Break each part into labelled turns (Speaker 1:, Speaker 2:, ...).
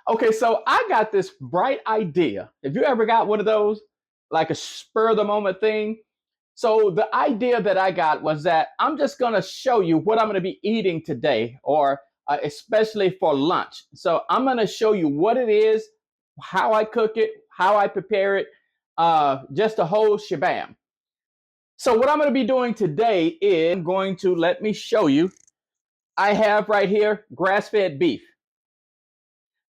Speaker 1: Okay, so I got this bright idea. Have you ever got one of those, like a spur of the moment thing? So the idea that I got was that I'm just going to show you what I'm going to be eating today, or especially for lunch. So I'm going to show you what it is, how I cook it, how I prepare it, just a whole shabam. So what I'm going to be doing today is I'm going to let me show you. I have right here grass-fed beef.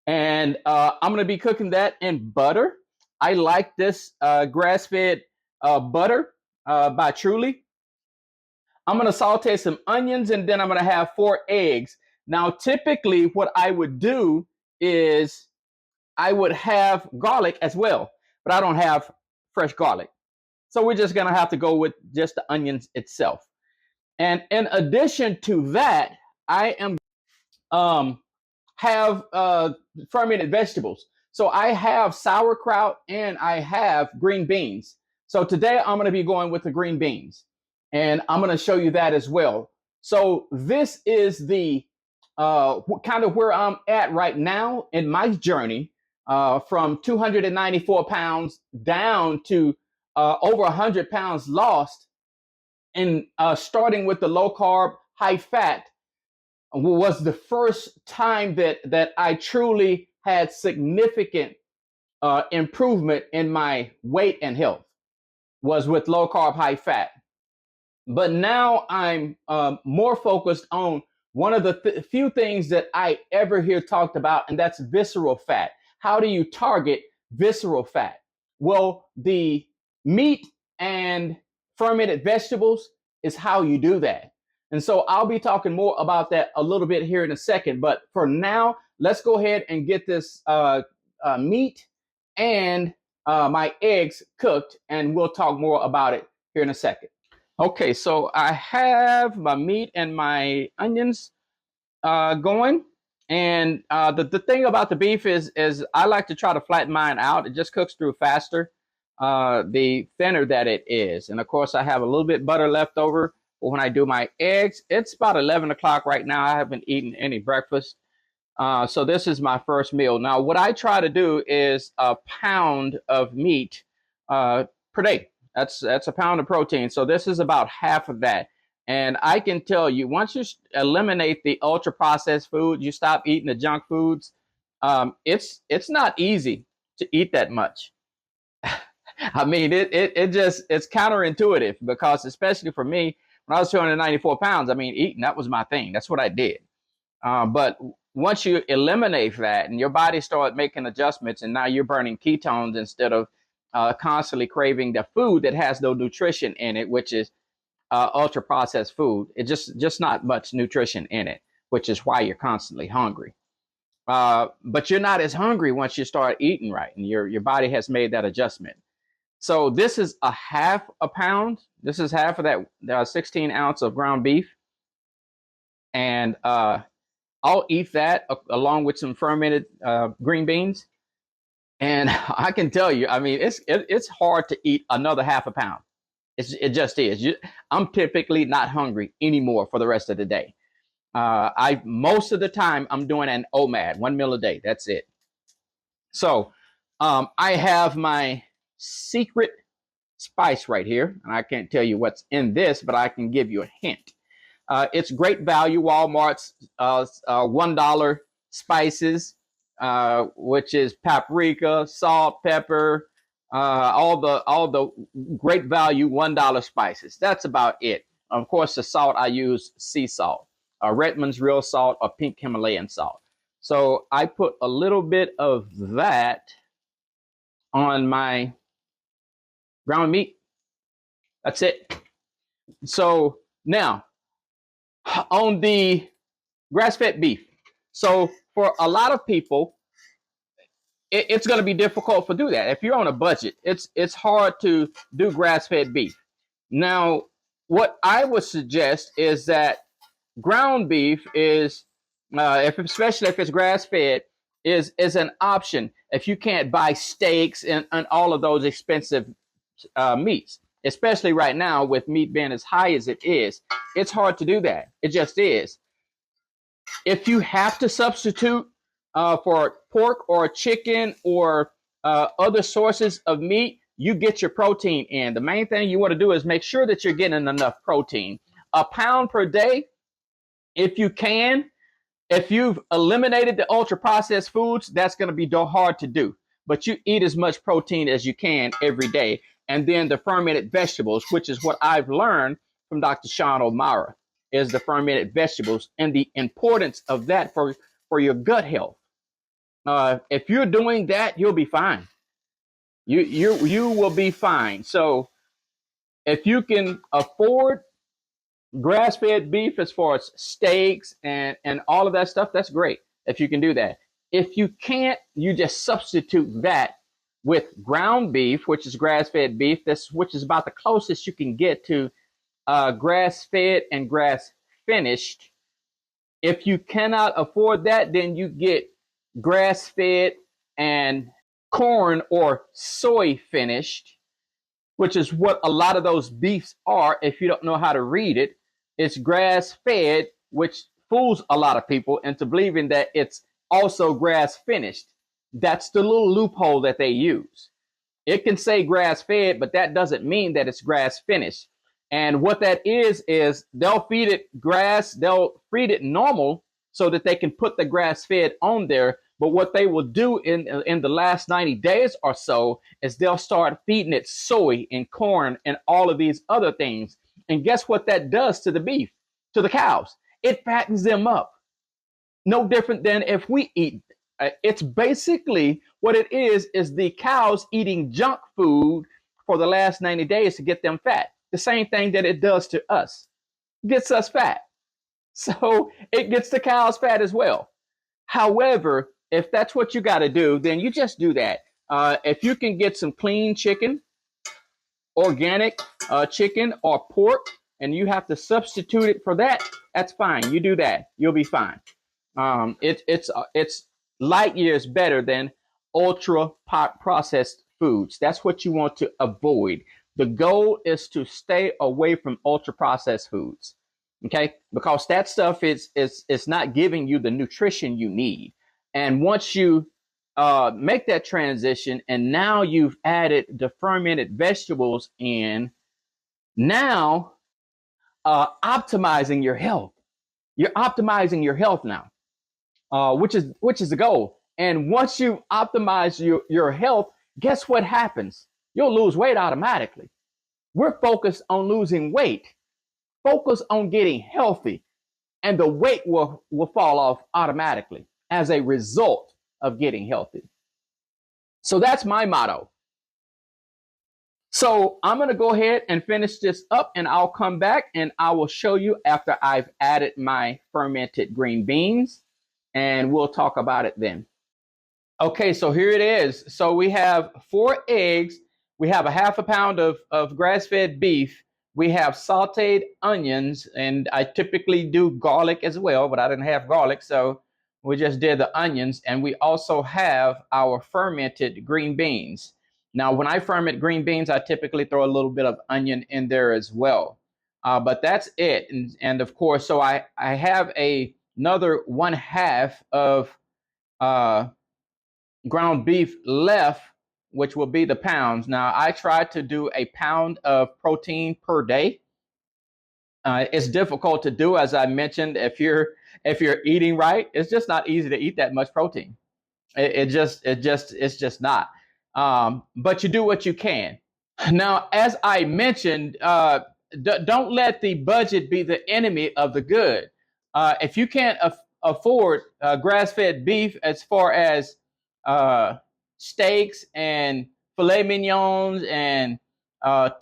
Speaker 1: And I'm going to be cooking that in butter. I like this grass-fed butter by Truly. I'm going to saute some onions, and then I'm going to have 4 eggs. Now, typically what I would do is I would have garlic as well, but I don't have fresh garlic. So we're just going to have to go with just the onions itself. And in addition to that, I am have fermented vegetables. So I have sauerkraut and I have green beans. So today I'm going to be going with the green beans, and I'm going to show you that as well. So this is the kind of where I'm at right now in my journey, from 294 pounds down to over 100 pounds lost, and starting with the low carb, high fat was the first time that I truly had significant improvement in my weight and health, was with low carb, high fat. But now I'm more focused on one of the few things that I ever hear talked about, and that's visceral fat. How do you target visceral fat? Well, the meat and fermented vegetables is how you do that. And so I'll be talking more about that a little bit here in a second. But for now, let's go ahead and get this meat and my eggs cooked, and we'll talk more about it here in a second. Okay, so I have my meat and my onions going. And the thing about the beef is I like to try to flatten mine out. It just cooks through faster, the thinner that it is. And of course, I have a little bit butter left over for when I do my eggs. It's about 11 o'clock right now. I haven't eaten any breakfast. So this is my first meal. Now, what I try to do is a pound of meat per day. That's a pound of protein. So this is about half of that. And I can tell you, once you eliminate the ultra processed food, you stop eating the junk foods. It's not easy to eat that much. I mean, it's counterintuitive, because especially for me, when I was 294 pounds, I mean, eating, that was my thing. That's what I did. But once you eliminate that and your body starts making adjustments, and now you're burning ketones instead of constantly craving the food that has no nutrition in it, which is ultra processed food. It just not much nutrition in it, which is why you're constantly hungry. But you're not as hungry once you start eating right, and your body has made that adjustment. So this is a half a pound. This is half of that 16 ounce of ground beef, and I'll eat that along with some fermented green beans. And I can tell you, I mean, it's hard to eat another half a pound. It just is. I'm typically not hungry anymore for the rest of the day. Most of the time I'm doing an OMAD, 1 meal a day. That's it. So I have my secret spice right here, and I can't tell you what's in this, but I can give you a hint. It's great value. Walmart's $1 spices, which is paprika, salt, pepper, all the great value $1 spices. That's about it. Of course, the salt, I use sea salt, Redmond's real salt, or pink Himalayan salt. So I put a little bit of that on my ground meat. That's it. So now, on the grass-fed beef. So for a lot of people, it's going to be difficult to do that. If you're on a budget, it's hard to do grass-fed beef. Now, what I would suggest is that ground beef is, especially if it's grass-fed, is an option if you can't buy steaks and all of those expensive meats. Especially right now with meat being as high as it is, it's hard to do that. It just is. If you have to substitute for pork or chicken or other sources of meat, you get your protein in. The main thing you want to do is make sure that you're getting enough protein. A pound per day, if you can. If you've eliminated the ultra processed foods, that's going to be hard to do. But you eat as much protein as you can every day. And then the fermented vegetables, which is what I've learned from Dr. Sean O'Mara, is the fermented vegetables and the importance of that for your gut health. If you're doing that, you'll be fine. You will be fine. So if you can afford grass-fed beef as far as steaks and all of that stuff, that's great if you can do that. If you can't, you just substitute that with ground beef, which is grass-fed beef, which is about the closest you can get to grass-fed and grass-finished. If you cannot afford that, then you get grass-fed and corn or soy finished, which is what a lot of those beefs are. If you don't know how to read it, it's grass-fed, which fools a lot of people into believing that it's also grass-finished. That's the little loophole that they use. It can say grass-fed, but that doesn't mean that it's grass-finished. And what that is they'll feed it grass, they'll feed it normal so that they can put the grass-fed on there. But what they will do in the last 90 days or so is they'll start feeding it soy and corn and all of these other things. And guess what that does to the beef, to the cows? It fattens them up. No different than if we eat. It's basically what it is the cows eating junk food for the last 90 days to get them fat. The same thing that it does to us. It gets us fat. So it gets the cows fat as well. However, if that's what you got to do, then you just do that. If you can get some clean chicken, organic chicken or pork, and you have to substitute it for that, that's fine. You do that. You'll be fine. It's light years better than ultra processed foods. That's what you want to avoid. The goal is to stay away from ultra processed foods. Okay, because that stuff is not giving you the nutrition you need. And once you make that transition, and now you've added the fermented vegetables in, now optimizing your health. You're optimizing your health now, which is the goal. And once you optimize your health, guess what happens? You'll lose weight automatically. We're focused on losing weight. Focus on getting healthy, and the weight will fall off automatically as a result of getting healthy. So that's my motto. So I'm going to go ahead and finish this up, and I'll come back and I will show you after I've added my fermented green beans, and we'll talk about it then. Okay, so here it is. So we have 4 eggs. We have a half a pound of grass-fed beef. We have sauteed onions, and I typically do garlic as well, but I didn't have garlic, so we just did the onions. And we also have our fermented green beans. Now, when I ferment green beans, I typically throw a little bit of onion in there as well. But that's it. And of course, so I have another 1/2 of ground beef left, which will be the pounds. Now, I try to do a pound of protein per day. It's difficult to do, as I mentioned. If you're eating right, it's just not easy to eat that much protein. It's just not. But you do what you can. Now, as I mentioned, don't let the budget be the enemy of the good. If you can't afford grass-fed beef, as far as steaks and filet mignons and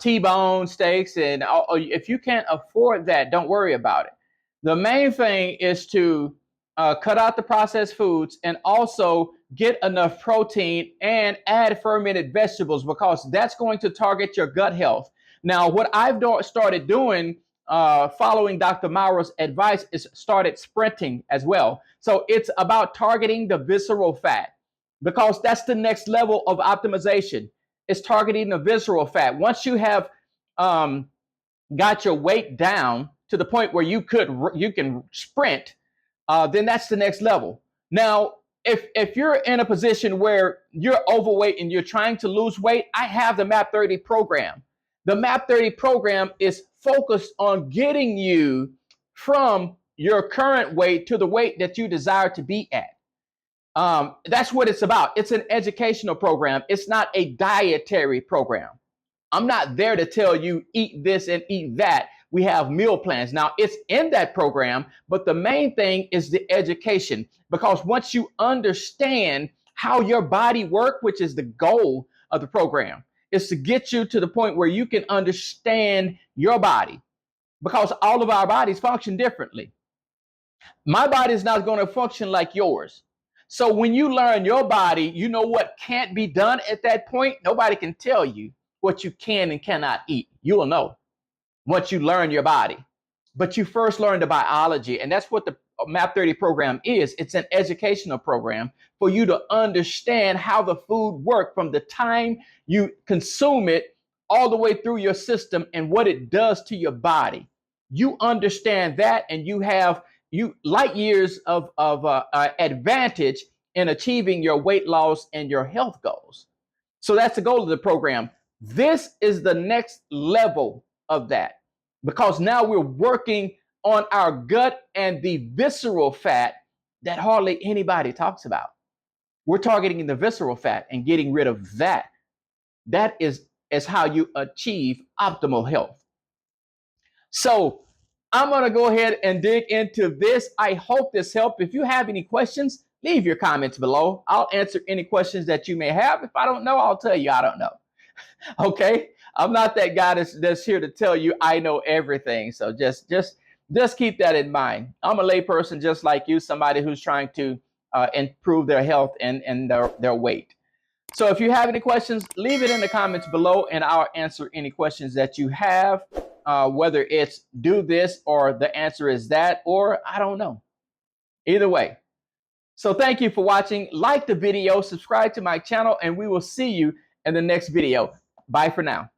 Speaker 1: T-bone steaks, and if you can't afford that, don't worry about it. The main thing is to cut out the processed foods and also get enough protein and add fermented vegetables, because that's going to target your gut health. Now, what I've started doing, following Dr. Mauro's advice, is started sprinting as well. So it's about targeting the visceral fat, because that's the next level of optimization. It's targeting the visceral fat. Once you have got your weight down to the point where you can sprint, then that's the next level. Now, if you're in a position where you're overweight and you're trying to lose weight, I have the MAP 30 program. The MAP 30 program is focused on getting you from your current weight to the weight that you desire to be at. That's what it's about. It's an educational program. It's not a dietary program. I'm not there to tell you eat this and eat that. We have meal plans. Now, it's in that program, but the main thing is the education, because once you understand how your body works, which is the goal of the program, is to get you to the point where you can understand your body, because all of our bodies function differently. My body is not going to function like yours. So when you learn your body, you know what can't be done at that point. Nobody can tell you what you can and cannot eat. You will know once you learn your body. But you first learn the biology, and that's what the MAP 30 program is. It's an educational program for you to understand how the food works from the time you consume it all the way through your system and what it does to your body. You understand that, and you have light years of advantage in achieving your weight loss and your health goals. So that's the goal of the program. This is the next level of that, because now we're working on our gut and the visceral fat that hardly anybody talks about. We're targeting the visceral fat and getting rid of that. That is how you achieve optimal health. So I'm going to go ahead and dig into this. I hope this helped. If you have any questions, leave your comments below. I'll answer any questions that you may have. If I don't know, I'll tell you I don't know. Okay? I'm not that guy that's here to tell you I know everything. So just keep that in mind. I'm a layperson just like you, somebody who's trying to improve their health and their weight. So if you have any questions, leave it in the comments below, and I'll answer any questions that you have, whether it's do this or the answer is that, or I don't know. Either way. So thank you for watching. Like the video, subscribe to my channel, and we will see you in the next video. Bye for now.